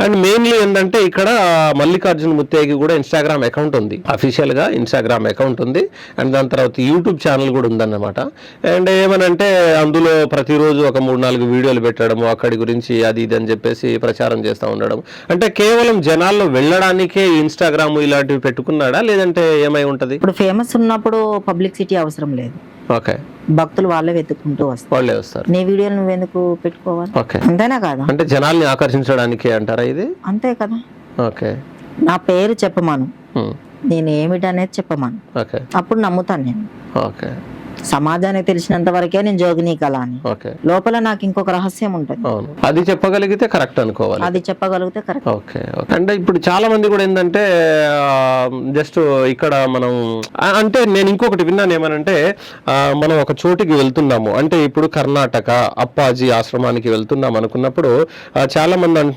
And mainly ఏంటంటే ఇక్కడ మల్లికార్జున ముత్తేకి కూడా ఇన్స్టాగ్రామ్ అకౌంట్ ఉంది, అఫీషియల్ గా ఇన్స్టాగ్రామ్ అకౌంట్ ఉంది. అండ్ దాని తర్వాత యూట్యూబ్ ఛానల్ కూడా ఉందన్నమాట. అండ్ ఏమనంటే అందులో ప్రతిరోజు ఒక 3-4 వీడియోలు పెట్టడము, అక్కడి గురించి అది ఇది అని చెప్పేసి ప్రచారం చేస్తూ ఉండడం. అంటే కేవలం జనాల్లో వెళ్ళడానికే ఇన్స్టాగ్రామ్ ఇలాంటివి పెట్టుకున్నాడా, లేదంటే ఏమై ఉంటది? ఇప్పుడు ఫేమస్ ఉన్నప్పుడు పబ్లిసిటీ అవసరం లేదు. ఓకే, భక్తులు వాళ్ళే వెతుక్కుంటూ వస్తారు. వాళ్ళే వస్తారు. నీ వీడియోలు నువ్వెందుకు పెట్టుకోవాలి? ఓకే, అంతేనా కాదా? అంటే జనాల్ని ఆకర్షించడానికి అంటారా ఇది? అంతే కదా. ఓకే, నా పేరు చెప్పమాను, నేను ఏమిటనేది చెప్పమాను, ఓకే, అప్పుడు నమ్ముతాను నేను. ఓకే, సమాజానికి తెలిసినంత వరకే నేను జోగిని కళ అని. ఓకే, లోపల నాకు ఇంకొక రహస్యం ఉంటుంది. అవును, అది చెప్పగలిగితే కరెక్ట్ అనుకోవాలి. అది చెప్పగలిగితే కరెక్ట్. ఓకే, అంటే ఇప్పుడు చాలా మంది కూడా ఏంటంటే జస్ట్ ఇక్కడ మనం అంటే నేను ఇంకొకటి విన్నాను ఏమనంటే మనం ఒక చోటికి వెళ్తున్నాము అంటే ఇప్పుడు కర్ణాటక అప్పాజీ ఆశ్రమానికి వెళ్తున్నాం అనుకున్నప్పుడు చాలా మంది అంటున్నారు